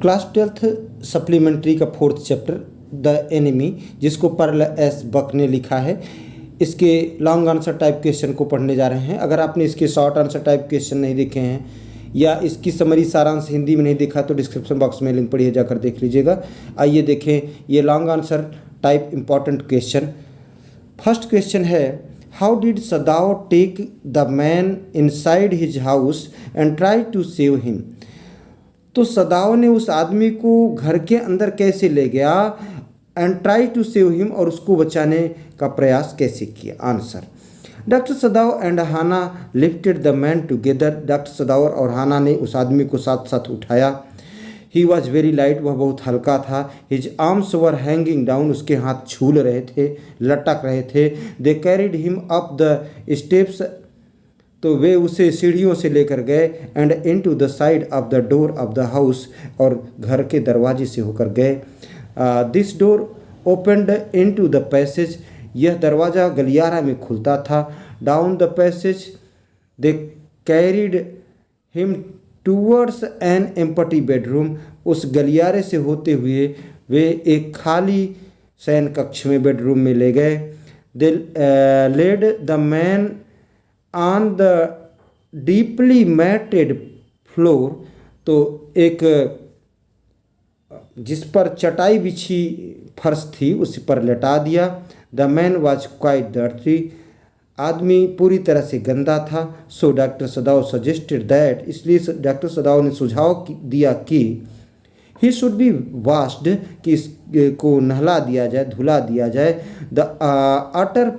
Class 12th supplementary का 4th chapter the enemy, जिसको Pearl S बक ने लिखा है, इसके लॉन्ग आंसर टाइप क्वेश्चन को पढ़ने जा रहे हैं। अगर आपने इसके शॉर्ट आंसर टाइप क्वेश्चन नहीं देखे हैं या इसकी समरी सारांश हिंदी में नहीं देखा तो डिस्क्रिप्शन बॉक्स में लिंक पढ़िए, जाकर देख लीजिएगा। आइए देखें ये long answer type important question. First question है, how did Sadao take the man inside his house and try to save him. तो सदाओ ने उस आदमी को घर के अंदर कैसे ले गया, and try to save him, और उसको बचाने का प्रयास कैसे किया। Answer, doctor Sadao and Hana lifted the man together. Doctor Sadao और हाना ने उस आदमी को साथ साथ उठाया। ही वॉज वेरी लाइट, वह बहुत हल्का था। हिज आर्म्स वर हैंगिंग डाउन, उसके हाथ झूल रहे थे, लटक रहे थे। दे carried him up the steps, तो वे उसे सीढ़ियों से लेकर गए। And into the side of the door of the house, और घर के दरवाजे से होकर गए। This door opened into the passage, यह दरवाज़ा गलियारा में खुलता था। Down the passage they carried him towards an empty bedroom, उस गलियारे से होते हुए वे एक खाली शयन कक्ष में, बेडरूम में ले गए। They laid the man on the deeply matted floor, तो एक जिस पर चटाई बिछी फर्श थी उस पर लेटा दिया। The man was quite dirty, आदमी पूरी तरह से गंदा था। So doctor Sadao suggested that, इसलिए डॉक्टर सदाओ ने सुझाव दिया कि ही शुड बी वॉश्ड, कि इसको नहला दिया जाए, धुला दिया जाए। The utter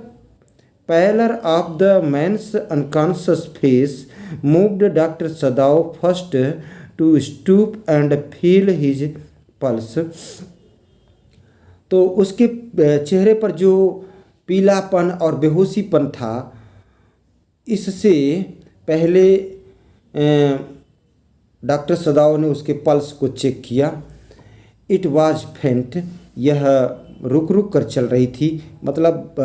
pallor of the man's unconscious face moved doctor Sadao first to stoop and feel his pulse, तो उसके चेहरे पर जो पीलापन और बेहोशीपन था, इससे पहले डॉक्टर सदाओ ने उसके पल्स को चेक किया। इट वाज फेंट, यह रुक रुक कर चल रही थी, मतलब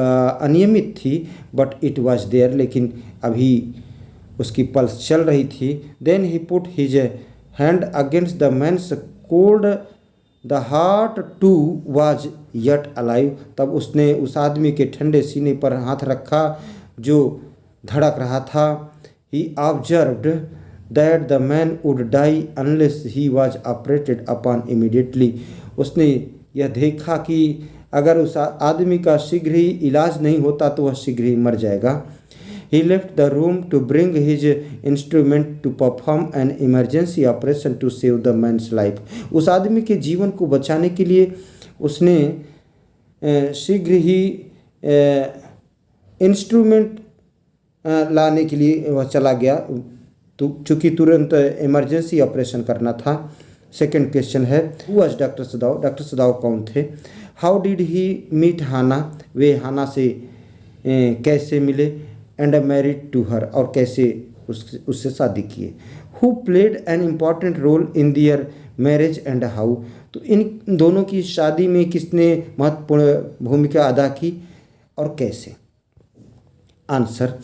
अनियमित थी। बट इट वाज देयर, लेकिन अभी उसकी पल्स चल रही थी। Then he put his hand against the man's cold, the heart too was yet alive, तब उसने उस आदमी के ठंडे सीने पर हाथ रखा जो धड़क रहा था। He observed that the man would die unless he was operated upon immediately, उसने यह देखा कि अगर उस आदमी का शीघ्र ही इलाज नहीं होता तो वह शीघ्र ही मर जाएगा। He left the room to bring his instrument to perform an emergency operation to save the man's life. उस आदमी के जीवन को बचाने के लिए उसने शीघ्र ही इंस्ट्रूमेंट लाने के लिए वह चला गया, तो चूँकि तुरंत इमरजेंसी ऑपरेशन करना था। सेकंड क्वेश्चन है, who was doctor Sadao, doctor सदाओ कौन थे। हाउ डिड ही मीट हाना, वे हाना से कैसे मिले। एंड मैरिड टू हर, और कैसे उससे शादी किए। Who played an important role in their marriage and how, तो इन दोनों की शादी में किसने महत्वपूर्ण भूमिका अदा की और कैसे। Answer,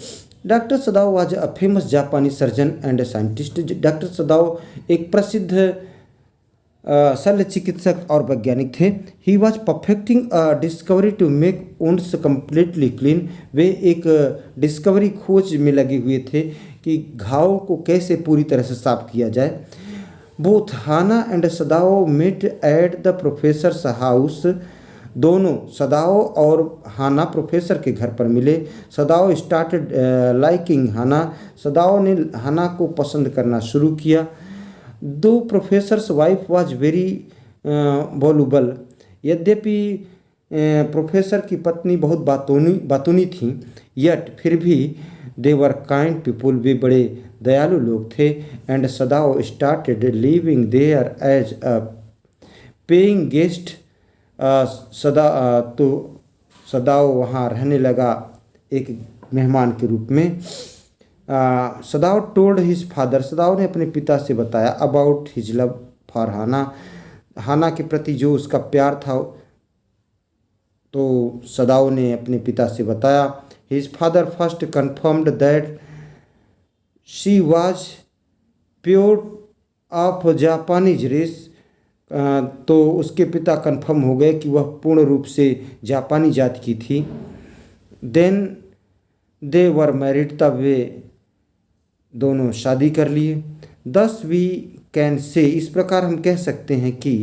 doctor Sadao was a famous Japanese surgeon and scientist. Doctor Sadao एक प्रसिद्ध शल्य चिकित्सक और वैज्ञानिक थे। He was perfecting a discovery to make wounds completely clean, वे एक डिस्कवरी खोज में लगे हुए थे कि घाव को कैसे पूरी तरह से साफ किया जाए। Both Hana and Sadao met at the professor's house, दोनों सदाओ और हाना प्रोफेसर के घर पर मिले। सदाओ स्टार्टेड लाइकिंग हाना, सदाओ ने हाना को पसंद करना शुरू किया। दो professors wife was very voluble, यद्यपि प्रोफेसर की पत्नी बहुत बातूनी थी, यट फिर भी दे वर काइंड पीपुल, वे बड़े दयालु लोग थे। And Sadao started living there as a paying guest, तो सदाओ वहाँ रहने लगा एक मेहमान के रूप में। सदाओ टोल्ड हिज फादर, सदाओ ने अपने पिता से बताया अबाउट हिज लव फॉर हाना, हाना के प्रति जो उसका प्यार था, तो सदाओ ने अपने पिता से बताया। His father first confirmed that she was pure of Japanese race, तो उसके पिता कंफर्म हो गए कि वह पूर्ण रूप से जापानी जात की थी। देन दे वर मैरिड, तब वे दोनों शादी कर लिए। दस वी कैन से, इस प्रकार हम कह सकते हैं कि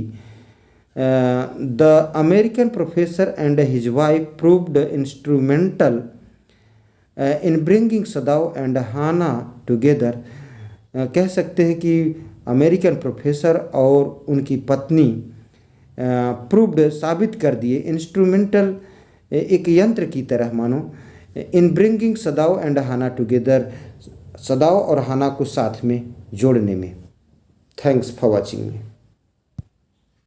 the American professor and his wife proved instrumental in bringing Sadao and Hana together. कह सकते हैं कि अमेरिकन प्रोफेसर और उनकी पत्नी प्रूव्ड, साबित कर दिए, इंस्ट्रूमेंटल एक यंत्र की तरह मानो, in bringing Sadao and Hana together, Sadao और हाना को साथ में जोड़ने में। Thanks for watching.